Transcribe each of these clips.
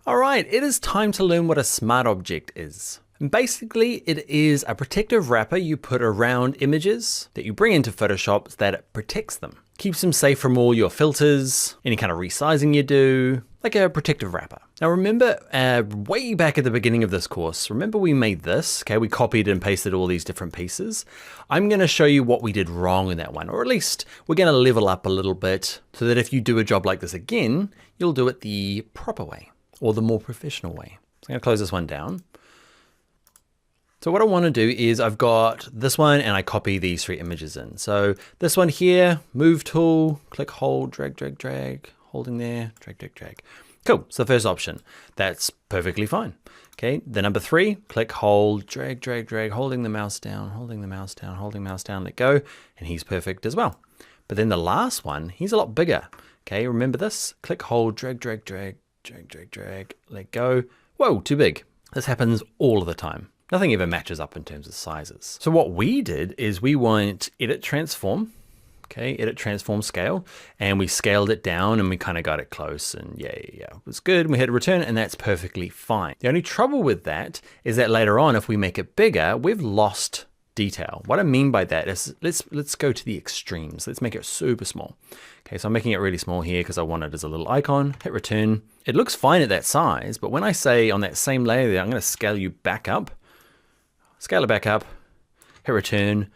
All right, it is time to learn what a smart object is. And basically, it is a protective wrapper you put around images that you bring into Photoshop so that it protects them. Keeps them safe from all your filters, any kind of resizing you do, like a protective wrapper. Now remember, way back at the beginning of this course, remember we made this, okay? We copied and pasted all these different pieces. I'm gonna show you what we did wrong in that one, or at least we're gonna level up a little bit so that if you do a job like this again, you'll do it the proper way, or the more professional way. So I'm gonna close this one down. So what I want to do is I've got this one and I copy these three images in. So this one here, move tool, click, hold, drag, drag, drag, holding there, drag, drag, drag. Cool, so the first option, that's perfectly fine. Okay, the number 3, click, hold, drag, drag, drag, holding the mouse down, holding the mouse down, holding the mouse down, let go, and he's perfect as well. But then the last one, he's a lot bigger. Okay, remember this? Click, hold, drag, drag, drag, drag, drag, drag, let go. Whoa, too big. This happens all of the time. Nothing ever matches up in terms of sizes. So what we did is we went edit transform, okay, edit transform scale, and we scaled it down and we kind of got it close, and yeah, it was good. And we hit return and that's perfectly fine. The only trouble with that is that later on, if we make it bigger, we've lost detail. What I mean by that is let's go to the extremes. Let's make it super small. Okay, so I'm making it really small here because I want it as a little icon, hit return. It looks fine at that size, but when I say on that same layer there, I'm going to scale you back up. Scale it back up, hit return.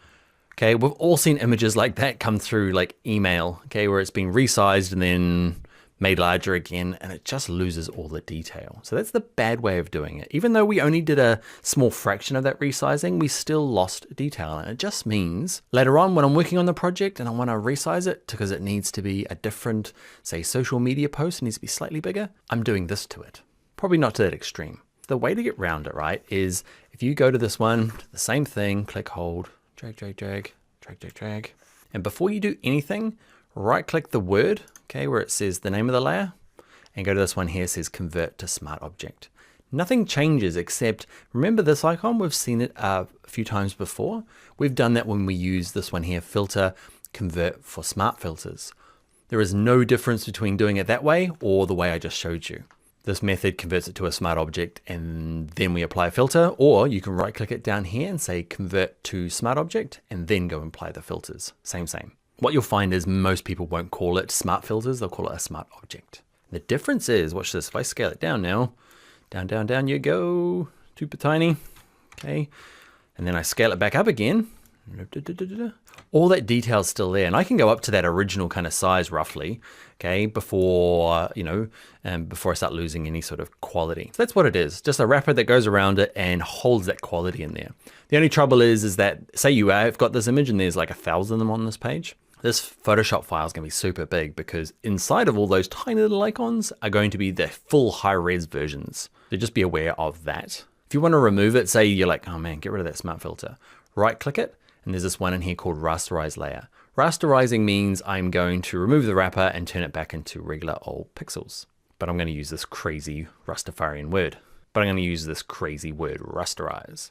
Okay, we've all seen images like that come through like email, okay, where it's been resized and then made larger again, and it just loses all the detail. So that's the bad way of doing it. Even though we only did a small fraction of that resizing, we still lost detail. And it just means later on when I'm working on the project and I want to resize it because it needs to be a different, say, social media post, it needs to be slightly bigger, I'm doing this to it. Probably not to that extreme. The way to get around it, right, is if you go to this one, the same thing, click, hold, drag, drag, drag, drag, drag, drag. And before you do anything, right click the word, okay, where it says the name of the layer, and go to this one here, it says convert to smart object. Nothing changes except, remember this icon? We've seen it a few times before. We've done that when we use this one here, filter, convert for smart filters. There is no difference between doing it that way or the way I just showed you. This method converts it to a smart object and then we apply a filter, or you can right click it down here and say convert to smart object and then go and apply the filters. Same. What you'll find is most people won't call it smart filters, they'll call it a smart object. The difference is, watch this, if I scale it down now, down you go, super tiny, okay. And then I scale it back up again. All that detail is still there, and I can go up to that original kind of size roughly, okay, before, before I start losing any sort of quality. So that's what it is, just a wrapper that goes around it and holds that quality in there. The only trouble is that, say you have got this image and there's like 1,000 of them on this page, this Photoshop file is gonna be super big because inside of all those tiny little icons are going to be the full high-res versions. So just be aware of that. If you wanna remove it, say you're like, oh man, get rid of that smart filter, right click it, and there's this one in here called rasterize layer. Rasterizing means I'm going to remove the wrapper and turn it back into regular old pixels. But I'm going to use this crazy Rastafarian word. Rasterize.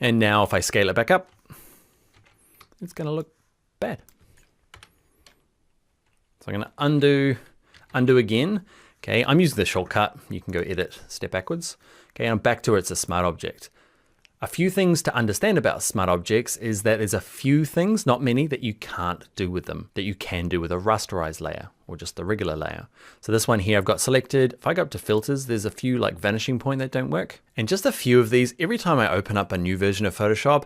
And now if I scale it back up, it's going to look bad. So I'm going to undo again. Okay, I'm using the shortcut. You can go edit, step backwards. Okay, I'm back to it's a smart object. A few things to understand about smart objects is that there's a few things, not many, that you can't do with them, that you can do with a rasterized layer or just the regular layer. So this one here I've got selected. If I go up to filters, there's a few like vanishing point that don't work. And just a few of these, every time I open up a new version of Photoshop,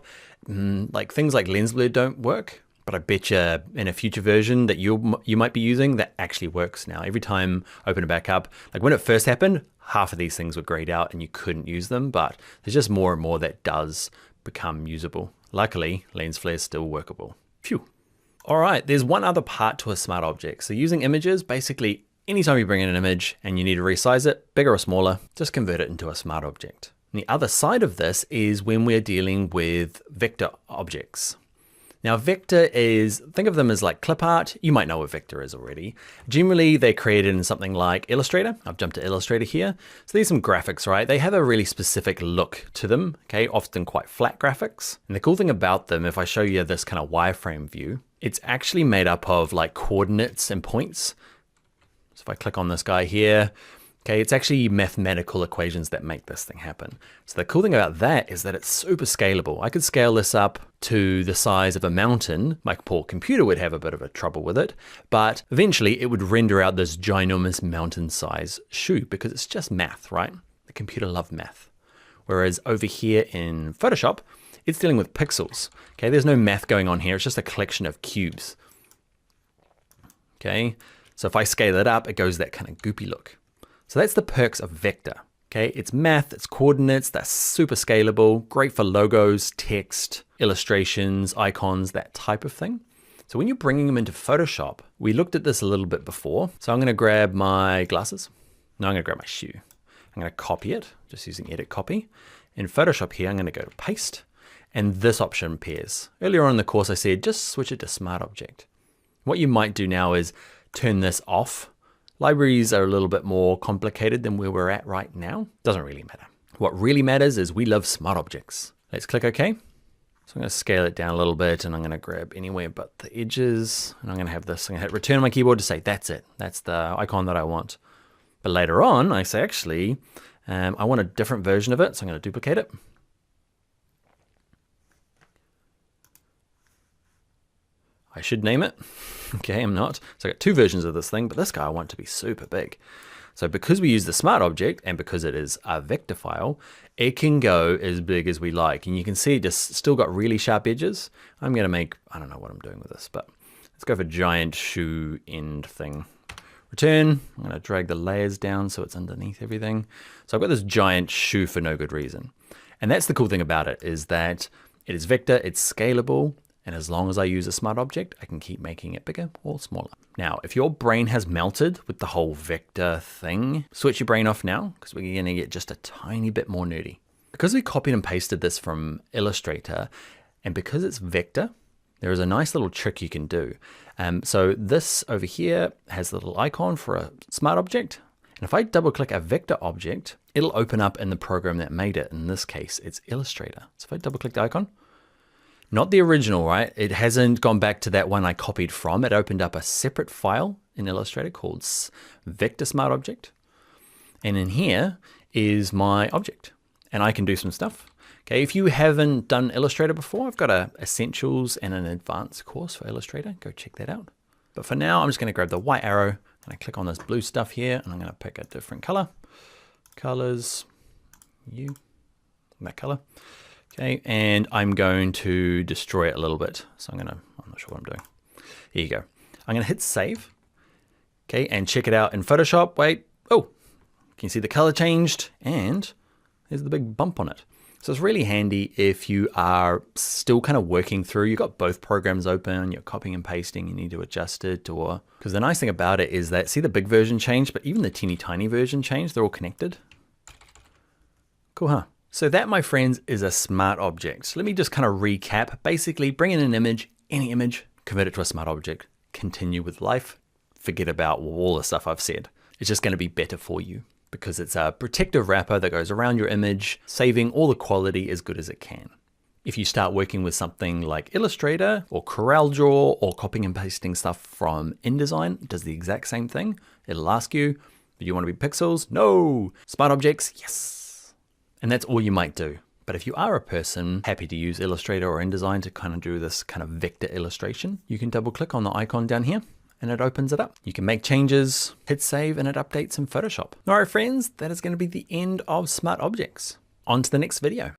like things like lens blur don't work. But I bet you in a future version that you might be using that actually works now. Every time I open it back up, like when it first happened, half of these things were grayed out and you couldn't use them, but there's just more and more that does become usable. Luckily, lens flare is still workable. Phew. All right, there's one other part to a smart object. So using images, basically anytime you bring in an image and you need to resize it, bigger or smaller, just convert it into a smart object. And the other side of this is when we're dealing with vector objects. Now vector is, think of them as like clip art. You might know what vector is already. Generally they're created in something like Illustrator. I've jumped to Illustrator here. So these are some graphics, right? They have a really specific look to them, okay? Often quite flat graphics. And the cool thing about them, if I show you this kind of wireframe view, it's actually made up of like coordinates and points. So if I click on this guy here, Okay, it's actually mathematical equations that make this thing happen. So the cool thing about that is that it's super scalable. I could scale this up to the size of a mountain. My poor computer would have a bit of a trouble with it, but eventually it would render out this ginormous mountain size shoe because it's just math, right? The computer loves math. Whereas over here in Photoshop, it's dealing with pixels. Okay, there's no math going on here. It's just a collection of cubes. Okay, so if I scale it up, it goes that kind of goopy look. So that's the perks of vector. Okay, it's math, it's coordinates, that's super scalable, great for logos, text, illustrations, icons, that type of thing. So when you're bringing them into Photoshop, we looked at this a little bit before. So I'm gonna grab my glasses. No, I'm gonna grab my shoe. I'm gonna copy it, just using edit copy. In Photoshop here, I'm gonna go to paste, and this option appears. Earlier on in the course, I said, just switch it to Smart Object. What you might do now is turn this off. Libraries are a little bit more complicated than where we're at right now. Doesn't really matter. What really matters is we love smart objects. Let's click OK. So I'm going to scale it down a little bit, and I'm going to grab anywhere but the edges. And I'm going to have this. I'm going to hit return on my keyboard to say, that's it. That's the icon that I want. But later on, I say, actually, I want a different version of it. So I'm going to duplicate it. I should name it. Okay, I'm not. So I got two versions of this thing, but this guy I want to be super big. So because we use the smart object and because it is a vector file, it can go as big as we like. And you can see it just still got really sharp edges. I'm gonna make, I don't know what I'm doing with this, but let's go for giant shoe end thing. Return, I'm gonna drag the layers down so it's underneath everything. So I've got this giant shoe for no good reason. And that's the cool thing about it, is that it is vector, it's scalable, and as long as I use a smart object, I can keep making it bigger or smaller. Now, if your brain has melted with the whole vector thing, switch your brain off now, because we're gonna get just a tiny bit more nerdy. Because we copied and pasted this from Illustrator, and because it's vector, there is a nice little trick you can do. So this over here has a little icon for a smart object. And if I double click a vector object, it'll open up in the program that made it. In this case, it's Illustrator. So if I double click the icon, not the original, right? It hasn't gone back to that one I copied from. It opened up a separate file in Illustrator called Vector Smart Object. And in here is my object. And I can do some stuff. Okay, if you haven't done Illustrator before, I've got a Essentials and an Advanced course for Illustrator. Go check that out. But for now, I'm just gonna grab the white arrow and I click on this blue stuff here, and I'm gonna pick a different color. Colors, that color. Okay, and I'm going to destroy it a little bit. So I'm not sure what I'm doing. Here you go. I'm gonna hit save. Okay, and check it out in Photoshop. Wait, oh, can you see the color changed? And there's the big bump on it. So it's really handy if you are still kind of working through, you've got both programs open, you're copying and pasting, you need to adjust it, or, because the nice thing about it is that, see the big version changed, but even the teeny tiny version changed, they're all connected. Cool, huh? So that, my friends, is a smart object. Let me just kind of recap. Basically, bring in an image, any image, convert it to a smart object, continue with life, forget about all the stuff I've said. It's just going to be better for you because it's a protective wrapper that goes around your image, saving all the quality as good as it can. If you start working with something like Illustrator or CorelDRAW or copying and pasting stuff from InDesign, it does the exact same thing. It'll ask you, do you want to be pixels? No. Smart objects? Yes. And that's all you might do. But if you are a person happy to use Illustrator or InDesign to kind of do this kind of vector illustration, you can double click on the icon down here and it opens it up. You can make changes, hit save, and it updates in Photoshop. All right, friends, that is going to be the end of Smart Objects. On to the next video.